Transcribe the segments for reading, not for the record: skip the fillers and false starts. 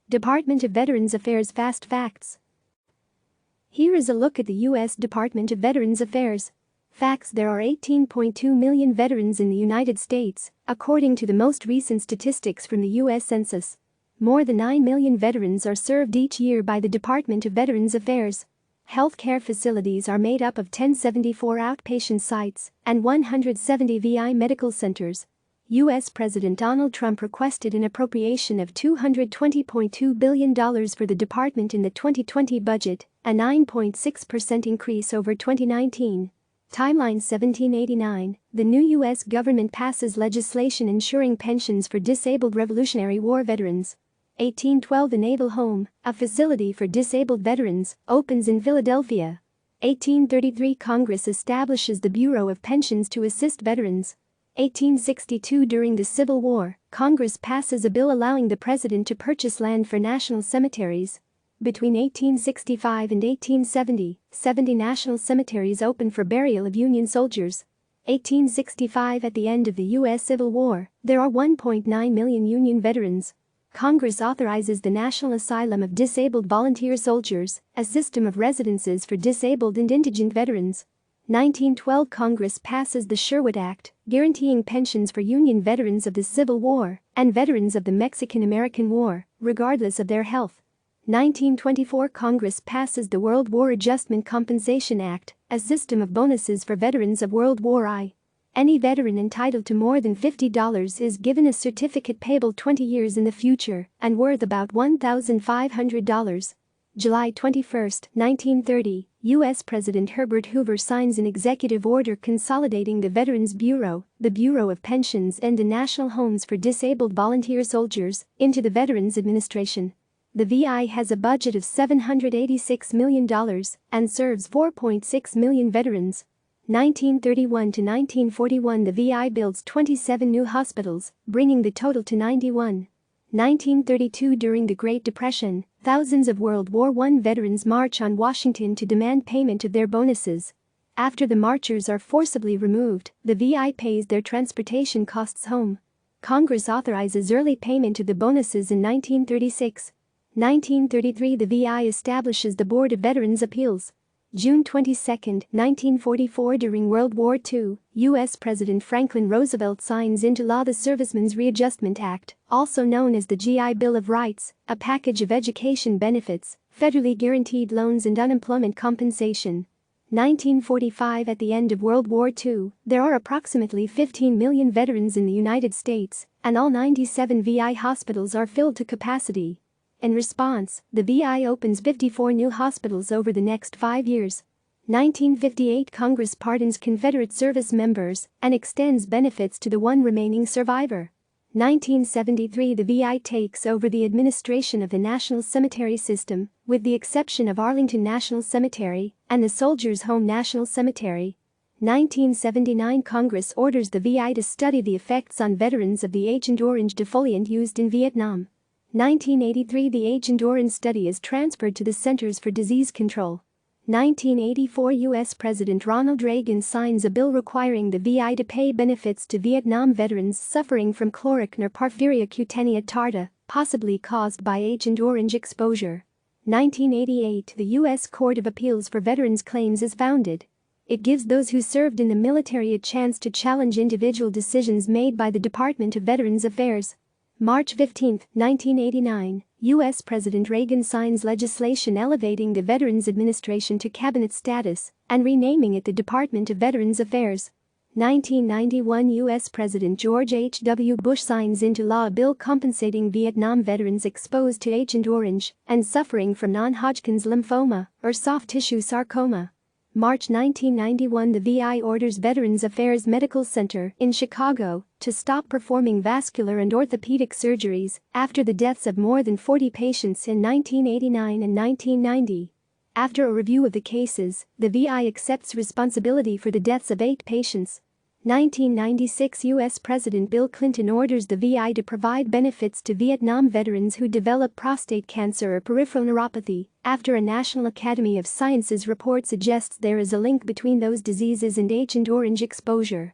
Department of Veterans Affairs Fast Facts. Here is a look at the U.S. Department of Veterans Affairs. Facts: there are 18.2 million veterans in the United States, according to the most recent statistics from the US Census. More than 9 million veterans are served each year by the Department of Veterans Affairs. Healthcare facilities are made up of 1074 outpatient sites and 170 VI medical centers. U.S. President Donald Trump requested an appropriation of $220.2 billion for the department in the 2020 budget, a 9.6% increase over 2019. Timeline: 1789, the new U.S. government passes legislation ensuring pensions for disabled Revolutionary War veterans. 1812, the Naval Home, a facility for disabled veterans, opens in Philadelphia. 1833, Congress establishes the Bureau of Pensions to assist veterans. 1862, during the Civil War, Congress passes a bill allowing the president to purchase land for national cemeteries. Between 1865 and 1870, 70 national cemeteries opened for burial of Union soldiers. 1865, at the end of the U.S. Civil War, there are 1.9 million Union veterans. Congress authorizes the National Asylum of Disabled Volunteer Soldiers, a system of residences for disabled and indigent veterans. 1912, Congress passes the Sherwood Act, guaranteeing pensions for Union veterans of the Civil War and veterans of the Mexican-American War, regardless of their health. 1924, Congress passes the World War Adjustment Compensation Act, a system of bonuses for veterans of World War I. Any veteran entitled to more than $50 is given a certificate payable 20 years in the future and worth about $1,500. July 21, 1930, U.S. President Herbert Hoover signs an executive order consolidating the Veterans Bureau, the Bureau of Pensions, and the National Homes for Disabled Volunteer Soldiers into the Veterans Administration. The VI has a budget of $786 million and serves 4.6 million veterans. 1931 to 1941, the VI builds 27 new hospitals, bringing the total to 91. 1932, during the Great Depression, thousands of World War I veterans march on Washington to demand payment of their bonuses. After the marchers are forcibly removed, the VI pays their transportation costs home. Congress authorizes early payment of the bonuses in 1936. 1933, the VI establishes the Board of Veterans' Appeals. June 22, 1944, during World War II, U.S. President Franklin Roosevelt signs into law the Servicemen's Readjustment Act, also known as the GI Bill of Rights, a package of education benefits, federally guaranteed loans and unemployment compensation. 1945, at the end of World War II, there are approximately 15 million veterans in the United States, and all 97 VI hospitals are filled to capacity. In response, the VI opens 54 new hospitals over the next 5 years. 1958, Congress pardons Confederate service members and extends benefits to the one remaining survivor. 1973, the VI takes over the administration of the National Cemetery System, with the exception of Arlington National Cemetery and the Soldiers' Home National Cemetery. 1979, Congress orders the VI to study the effects on veterans of the Agent Orange defoliant used in Vietnam. 1983, the Agent Orange study is transferred to the Centers for Disease Control. 1984, U.S. President Ronald Reagan signs a bill requiring the VI to pay benefits to Vietnam veterans suffering from chloroquine or porphyria cutanea tarda, possibly caused by Agent Orange exposure. 1988, the U.S. Court of Appeals for Veterans Claims is founded. It gives those who served in the military a chance to challenge individual decisions made by the Department of Veterans Affairs. March 15, 1989, U.S. President Reagan signs legislation elevating the Veterans Administration to cabinet status and renaming it the Department of Veterans Affairs. 1991, U.S. President George H.W. Bush signs into law a bill compensating Vietnam veterans exposed to Agent Orange and suffering from non-Hodgkin's lymphoma or soft tissue sarcoma. March 1991, the VI orders Veterans Affairs Medical Center in Chicago to stop performing vascular and orthopedic surgeries after the deaths of more than 40 patients in 1989 and 1990. After a review of the cases, the VI accepts responsibility for the deaths of 8 patients. 1996, U.S. President Bill Clinton orders the VI to provide benefits to Vietnam veterans who develop prostate cancer or peripheral neuropathy, after a National Academy of Sciences report suggests there is a link between those diseases and Agent Orange exposure.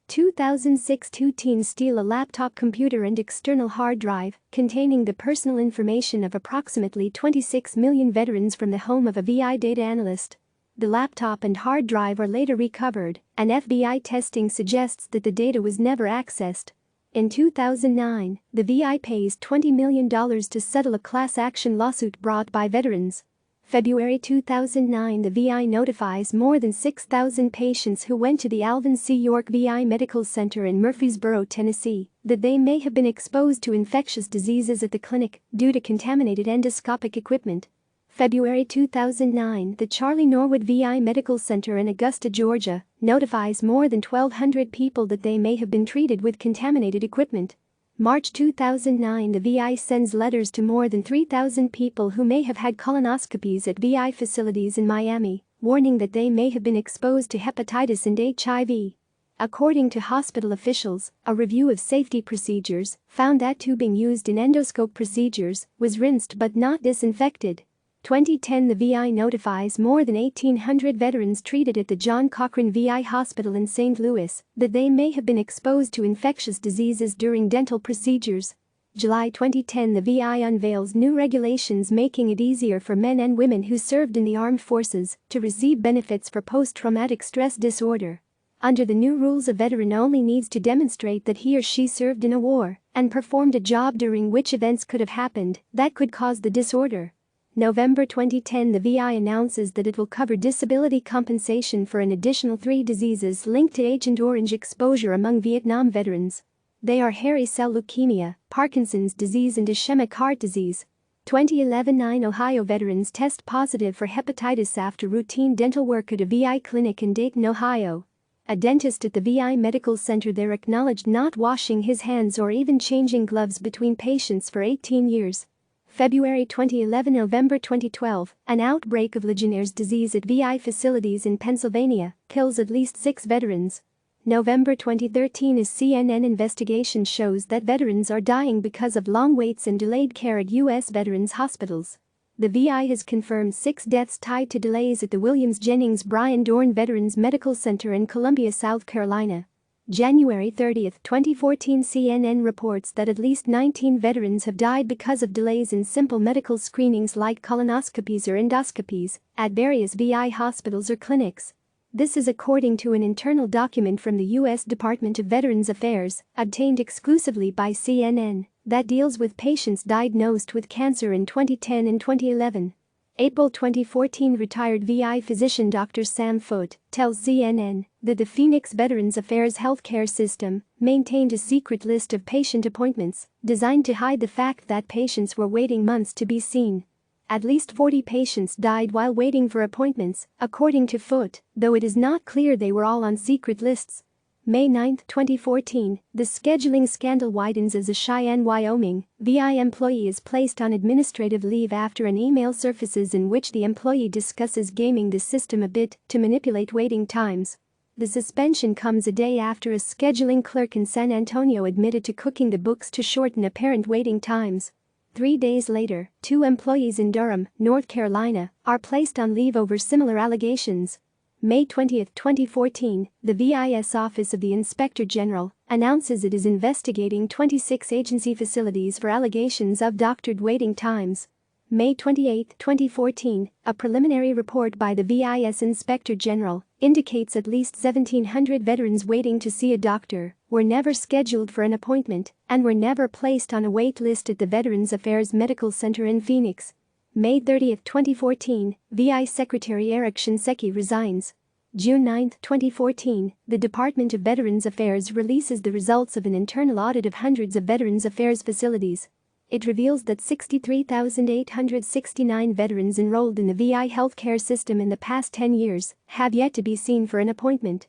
2006 Two teens steal a laptop computer and external hard drive containing the personal information of approximately 26 million veterans from the home of a VI data analyst. The laptop and hard drive are later recovered, and FBI testing suggests that the data was never accessed. In 2009, the VI pays $20 million to settle a class action lawsuit brought by veterans. February 2009, the VI notifies more than 6,000 patients who went to the Alvin C. York VI Medical Center in Murfreesboro, Tennessee, that they may have been exposed to infectious diseases at the clinic due to contaminated endoscopic equipment. February 2009, the Charlie Norwood VI Medical Center in Augusta, Georgia, notifies more than 1,200 people that they may have been treated with contaminated equipment. March 2009, the VI sends letters to more than 3,000 people who may have had colonoscopies at VI facilities in Miami, warning that they may have been exposed to hepatitis and HIV. According to hospital officials, a review of safety procedures found that tubing used in endoscope procedures was rinsed but not disinfected. 2010, the VI notifies more than 1,800 veterans treated at the John Cochrane VI Hospital in St. Louis that they may have been exposed to infectious diseases during dental procedures. July 2010, the VI unveils new regulations making it easier for men and women who served in the armed forces to receive benefits for post-traumatic stress disorder. Under the new rules, a veteran only needs to demonstrate that he or she served in a war and performed a job during which events could have happened that could cause the disorder. November 2010, the VI announces that it will cover disability compensation for an additional 3 diseases linked to Agent Orange exposure among Vietnam veterans. They are hairy cell leukemia, Parkinson's disease and ischemic heart disease. 2011, 9 Ohio veterans test positive for hepatitis after routine dental work at a VI clinic in Dayton, Ohio. A dentist at the VI Medical Center there acknowledged not washing his hands or even changing gloves between patients for 18 years. February 2011, November 2012, an outbreak of Legionnaire's disease at VI facilities in Pennsylvania kills at least 6 veterans. November 2013, a CNN investigation shows that veterans are dying because of long waits and delayed care at U.S. veterans hospitals. The VI has confirmed 6 deaths tied to delays at the Williams-Jennings Bryan Dorn Veterans Medical Center in Columbia, South Carolina. January 30, 2014, CNN reports that at least 19 veterans have died because of delays in simple medical screenings like colonoscopies or endoscopies at various VI hospitals or clinics. This is according to an internal document from the U.S. Department of Veterans Affairs, obtained exclusively by CNN, that deals with patients diagnosed with cancer in 2010 and 2011. April 2014, retired VI physician Dr. Sam Foote tells CNN that the Phoenix Veterans Affairs healthcare system maintained a secret list of patient appointments designed to hide the fact that patients were waiting months to be seen. At least 40 patients died while waiting for appointments, according to Foote, though it is not clear they were all on secret lists. May 9, 2014, the scheduling scandal widens as a Cheyenne, Wyoming VI employee is placed on administrative leave after an email surfaces in which the employee discusses gaming the system a bit to manipulate waiting times. The suspension comes a day after a scheduling clerk in San Antonio admitted to cooking the books to shorten apparent waiting times. 3 days later, 2 employees in Durham, North Carolina, are placed on leave over similar allegations. May 20, 2014, the VIS Office of the Inspector General announces it is investigating 26 agency facilities for allegations of doctored waiting times. May 28, 2014, a preliminary report by the VIS Inspector General indicates at least 1,700 veterans waiting to see a doctor were never scheduled for an appointment and were never placed on a wait list at the Veterans Affairs Medical Center in Phoenix. May 30, 2014, VI Secretary Eric Shinseki resigns. June 9, 2014, the Department of Veterans Affairs releases the results of an internal audit of hundreds of Veterans Affairs facilities. It reveals that 63,869 veterans enrolled in the VI healthcare system in the past 10 years have yet to be seen for an appointment.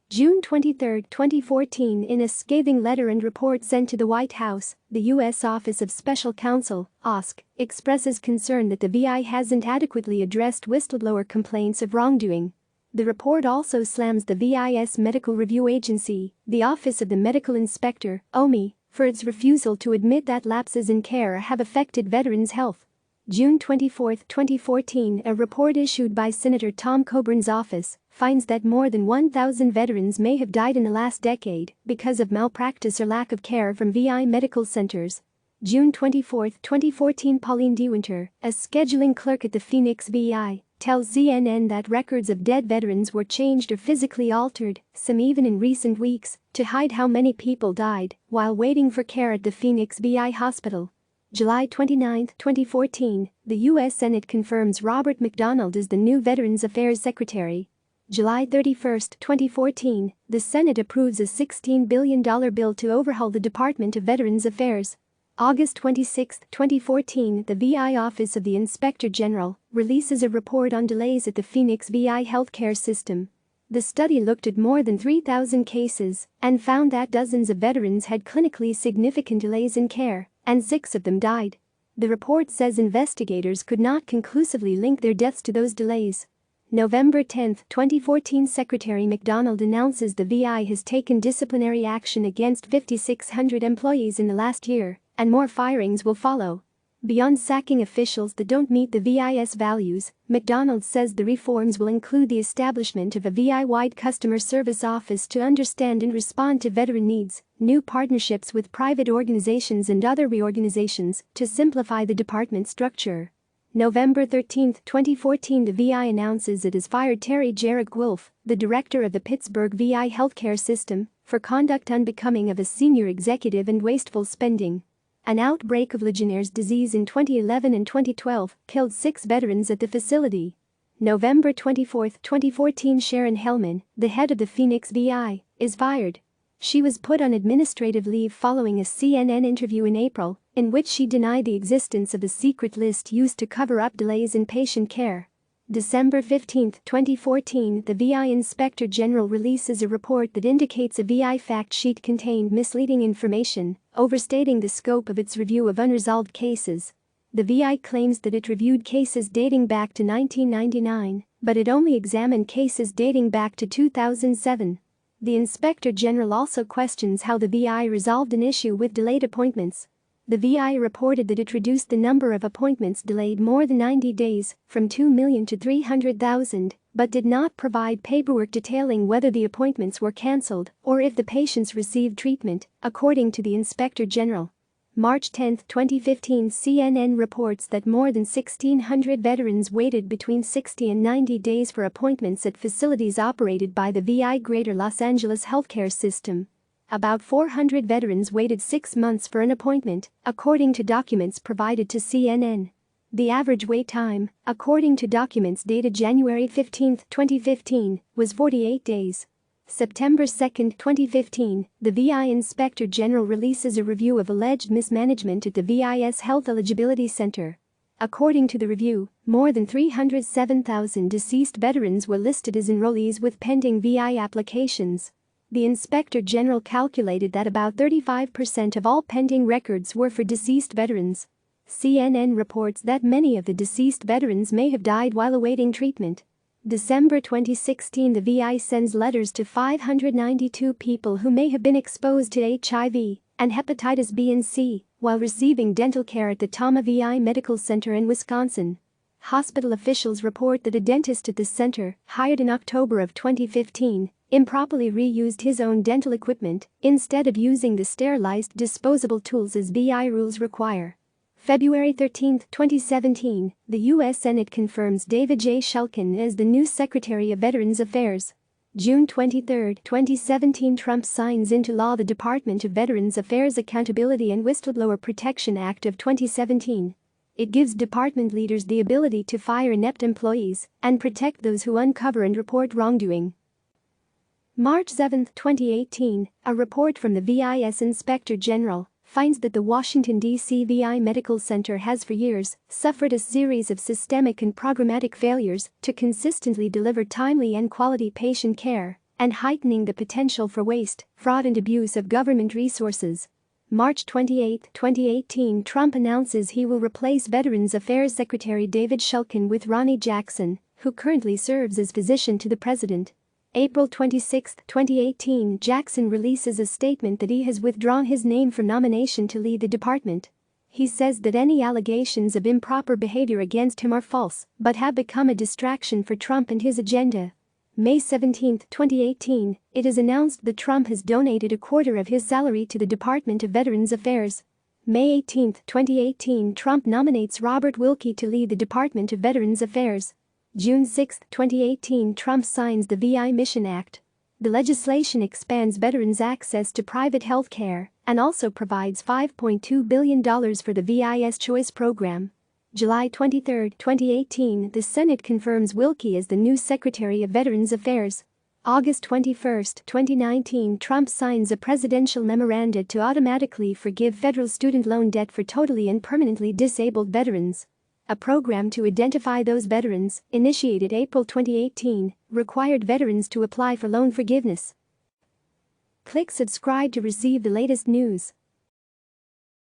June 23, 2014, in a scathing letter and report sent to the White House, the U.S. Office of Special Counsel, OSC, expresses concern that the VI hasn't adequately addressed whistleblower complaints of wrongdoing. The report also slams the VIS Medical Review Agency, the Office of the Medical Inspector, OMI, for its refusal to admit that lapses in care have affected veterans' health. June 24, 2014, a report issued by Senator Tom Coburn's office finds that more than 1,000 veterans may have died in the last decade because of malpractice or lack of care from VI medical centers. June 24, 2014. Pauline DeWinter, a scheduling clerk at the Phoenix VI, tells CNN that records of dead veterans were changed or physically altered, some even in recent weeks, to hide how many people died while waiting for care at the Phoenix VI hospital. July 29, 2014, the U.S. Senate confirms Robert McDonald as the new Veterans Affairs Secretary. July 31, 2014, the Senate approves a $16 billion bill to overhaul the Department of Veterans Affairs. August 26, 2014, the VI Office of the Inspector General releases a report on delays at the Phoenix VI healthcare system. The study looked at more than 3,000 cases and found that dozens of veterans had clinically significant delays in care, and 6 of them died. The report says investigators could not conclusively link their deaths to those delays. November 10, 2014, Secretary McDonald announces the VI has taken disciplinary action against 5,600 employees in the last year, and more firings will follow. Beyond sacking officials that don't meet the VI's values, McDonald says the reforms will include the establishment of a VI-wide customer service office to understand and respond to veteran needs, new partnerships with private organizations and other reorganizations to simplify the department structure. November 13, 2014, the VI announces it has fired Terry Jarrett Wolf, the director of the Pittsburgh VI healthcare system, for conduct unbecoming of a senior executive and wasteful spending. An outbreak of Legionnaire's disease in 2011 and 2012 killed 6 veterans at the facility. November 24, 2014, Sharon Hellman, the head of the Phoenix VI, is fired. She was put on administrative leave following a CNN interview in April, in which she denied the existence of the secret list used to cover up delays in patient care. December 15, 2014, the VI Inspector General releases a report that indicates a VI fact sheet contained misleading information, overstating the scope of its review of unresolved cases. The VI claims that it reviewed cases dating back to 1999, but it only examined cases dating back to 2007. The Inspector General also questions how the VI resolved an issue with delayed appointments. The VI reported that it reduced the number of appointments delayed more than 90 days, from 2 million to 300,000, but did not provide paperwork detailing whether the appointments were cancelled or if the patients received treatment, according to the Inspector General. March 10, 2015, CNN reports that more than 1,600 veterans waited between 60 and 90 days for appointments at facilities operated by the VI Greater Los Angeles healthcare system. About 400 veterans waited 6 months for an appointment, according to documents provided to CNN. The average wait time, according to documents dated January 15, 2015, was 48 days. September 2, 2015, the VI Inspector General releases a review of alleged mismanagement at the VI's Health Eligibility Center. According to the review, more than 307,000 deceased veterans were listed as enrollees with pending VI applications. The Inspector General calculated that about 35% of all pending records were for deceased veterans. CNN reports that many of the deceased veterans may have died while awaiting treatment. December 2016, the VI sends letters to 592 people who may have been exposed to HIV and hepatitis B and C while receiving dental care at the Tama VI Medical Center in Wisconsin. Hospital officials report that a dentist at the center, hired in October of 2015, improperly reused his own dental equipment instead of using the sterilized disposable tools as VI rules require. February 13, 2017, the U.S. Senate confirms David J. Shulkin as the new Secretary of Veterans Affairs. June 23, 2017, Trump signs into law the Department of Veterans Affairs Accountability and Whistleblower Protection Act of 2017. It gives department leaders the ability to fire inept employees and protect those who uncover and report wrongdoing. March 7, 2018, a report from the VI's Inspector General finds that the Washington, D.C. VI Medical Center has for years suffered a series of systemic and programmatic failures to consistently deliver timely and quality patient care, and heightening the potential for waste, fraud and abuse of government resources. March 28, 2018, Trump announces he will replace Veterans Affairs Secretary David Shulkin with Ronnie Jackson, who currently serves as physician to the president. April 26, 2018, Jackson releases a statement that he has withdrawn his name from nomination to lead the department. He says that any allegations of improper behavior against him are false, but have become a distraction for Trump and his agenda. May 17, 2018, it is announced that Trump has donated a quarter of his salary to the Department of Veterans Affairs. May 18, 2018, Trump nominates Robert Wilkie to lead the Department of Veterans Affairs. June 6, 2018, Trump signs the VI Mission Act. The legislation expands veterans' access to private health care and also provides $5.2 billion for the VI's Choice program. July 23, 2018, the Senate confirms Wilkie as the new Secretary of Veterans Affairs. August 21, 2019, Trump signs a presidential memorandum to automatically forgive federal student loan debt for totally and permanently disabled veterans. A program to identify those veterans, initiated April 2018, required veterans to apply for loan forgiveness. Click subscribe to receive the latest news.